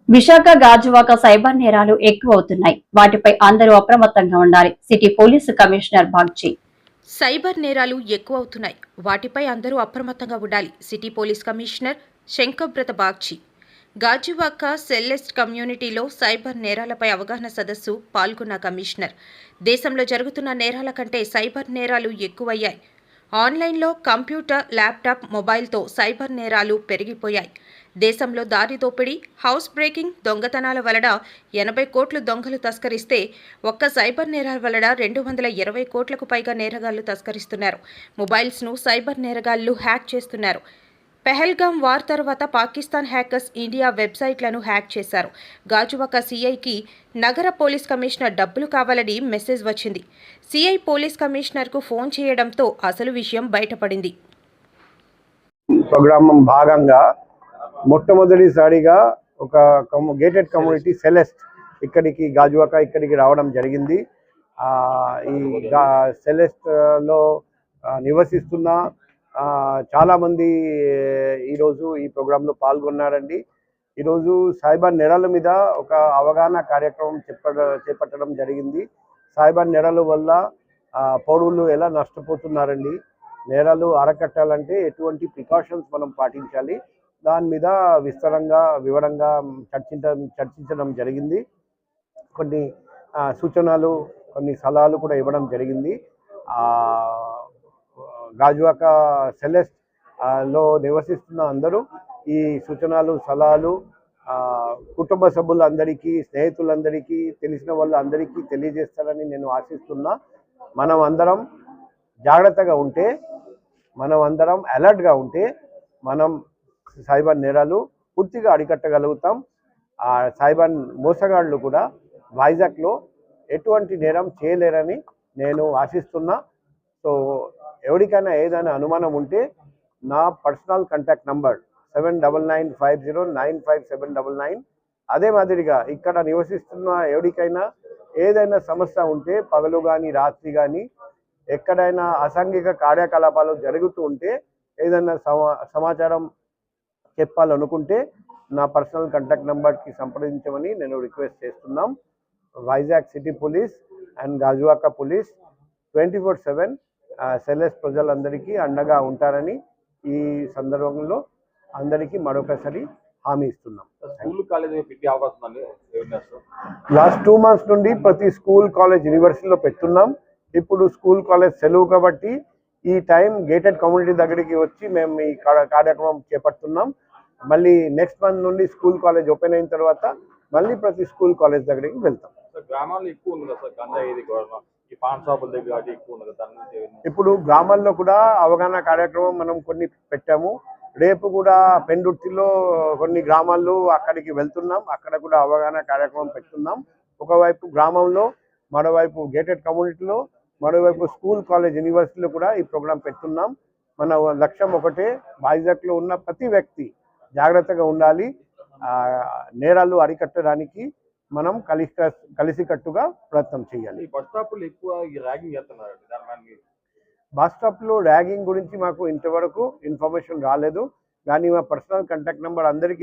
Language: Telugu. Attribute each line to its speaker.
Speaker 1: విశాఖ గాజువాక సైబర్ నేరాలు ఎక్కువవుతున్నాయి. వాటిపై అందరూ అప్రమత్తంగా ఉండాలి. City police commissioner Bagchi.
Speaker 2: Cyber నేరాలు ఎక్కువవుతున్నాయి. వాటిపై అందరూ అప్రమత్తంగా ఉండాలి. City police commissioner Shankabrata Bagchi. Gajuwaka Celeste కమ్యూనిటీలో సైబర్ నేరాలపై అవగాహన సదస్సు పాల్గొన్న కమిషనర్, దేశంలో జరుగుతున్న నేరాల కంటే సైబర్ నేరాలు ఎక్కువయ్యాయి. ఆన్లైన్లో కంప్యూటర్, ల్యాప్టాప్, మొబైల్తో సైబర్ నేరాలు పెరిగిపోయాయి. దేశంలో దారి దోపిడీ, హౌస్ బ్రేకింగ్, దొంగతనాల వలన 80 కోట్లు దొంగలు తస్కరిస్తే ఒక్క సైబర్ నేరాల వలన 220 కోట్లకు పైగా నేరగాళ్లు తస్కరిస్తున్నారు. మొబైల్స్ను సైబర్ నేరగాళ్లు హ్యాక్ చేస్తున్నారు. పెహల్గాం వార్ తర్వాత పాకిస్తాన్ హ్యాకర్స్ ఇండియా వెబ్సైట్లను హ్యాక్ చేశారు. గాజువాక సీఐకి నగర పోలీస్ కమిషనర్ డబ్బులు కావాలని మెసేజ్ వచ్చింది. సీఐ పోలీస్ కమిషనర్కు ఫోన్ చేయడంతో అసలు విషయం బయటపడింది.
Speaker 3: ప్రోగ్రామ్ భాగంగా మొట్టమొదటిసారిగా ఒక గేటెడ్ కమ్యూనిటీ సెలెస్ట్ ఇక్కడికి గాజువాక ఇక్కడికి రావడం జరిగింది. ఈ సెలెస్ట్లో నివసిస్తున్న చాలామంది ఈరోజు ఈ ప్రోగ్రాంలో పాల్గొన్నారండి. ఈరోజు సైబర్ నేరాల మీద ఒక అవగాహన కార్యక్రమం చేపట్టడం జరిగింది. సైబర్ నేరాల వల్ల పౌరులు ఎలా నష్టపోతున్నారండి, నేరాలు అరకట్టాలంటే ఎటువంటి ప్రికాషన్స్ మనం పాటించాలి, దాని మీద వివరంగా చర్చించడం జరిగింది. కొన్ని సూచనలు, కొన్ని సలహాలు కూడా ఇవ్వడం జరిగింది. గాజువాక సెలెస్ట్ లో నివసిస్తున్న అందరూ ఈ సూచనలు, సలహాలు కుటుంబ సభ్యులందరికీ, స్నేహితులందరికీ, తెలిసిన వాళ్ళందరికీ తెలియజేస్తారని నేను ఆశిస్తున్నా. మనం అందరం జాగ్రత్తగా ఉంటే, మనం అందరం అలర్ట్గా ఉంటే మనం సైబర్ నేరాలు పూర్తిగా అరికట్టగలుగుతాం. ఆ సైబర్ మోసగాళ్ళు కూడా వైజాగ్లో ఎటువంటి నేరం చేయలేరని నేను ఆశిస్తున్నా. సో ఎవరికైనా ఏదైనా అనుమానం ఉంటే నా పర్సనల్ కాంటాక్ట్ నంబర్ 7995095799. అదే మాదిరిగా ఇక్కడ నివసిస్తున్న ఎవరికైనా ఏదైనా సమస్య ఉంటే, పగలు కానీ రాత్రి కానీ ఎక్కడైనా అసాంఘిక కార్యకలాపాలు జరుగుతూ ఉంటే, ఏదైనా సమాచారం చెప్పాలనుకుంటే నా పర్సనల్ కాంటాక్ట్ నెంబర్కి సంప్రదించమని నేను రిక్వెస్ట్ చేస్తున్నాం. Vizag city police and Gajuwaka police 24/7 Celeste ప్రజలందరికీ అండగా ఉంటారని ఈ సందర్భంలో అందరికీ మరొకసారి హామీ ఇస్తున్నాం. లాస్ట్ 2 months నుండి ప్రతి స్కూల్, కాలేజ్, యూనివర్సిటీలో పెట్టున్నాం. ఇప్పుడు స్కూల్, కాలేజ్ సెలవు కాబట్టి ఈ టైం గేటెడ్ కమ్యూనిటీ దగ్గరికి వచ్చి మేము ఈ కార్యక్రమం చేపడుతున్నాం. మళ్ళీ నెక్స్ట్ మంత్ నుండి స్కూల్, కాలేజ్ ఓపెన్ అయిన తర్వాత మళ్ళీ ప్రతి స్కూల్, కాలేజ్ దగ్గరికి వెళ్తాం. ఇప్పుడు గ్రామాల్లో కూడా అవగాహన కార్యక్రమం మనం కొన్ని పెట్టాము. రేపు కూడా పెందుర్తిలో కొన్ని గ్రామాల్లో అక్కడికి వెళ్తున్నాం. అక్కడ కూడా అవగాహన కార్యక్రమం పెట్టున్నాం. ఒకవైపు గ్రామంలో, మరోవైపు గేటెడ్ కమ్యూనిటీలో, మరోవైపు స్కూల్, కాలేజ్, యూనివర్సిటీలో కూడా ఈ ప్రోగ్రాం పెట్టున్నాం. మన లక్ష్యం ఒకటే, వైజాగ్లో ఉన్న ప్రతి వ్యక్తి జాగ్రత్తగా ఉండాలి. నేరాలు అరికట్టడానికి మనం కలిసికట్టుగా ప్రయత్నం చేయాలి. బస్ స్టాప్లో ర్యాగింగ్ గురించి మాకు ఇంతవరకు ఇన్ఫర్మేషన్ రాలేదు. కానీ మా పర్సనల్ కాంటాక్ట్ నెంబర్ అందరికీ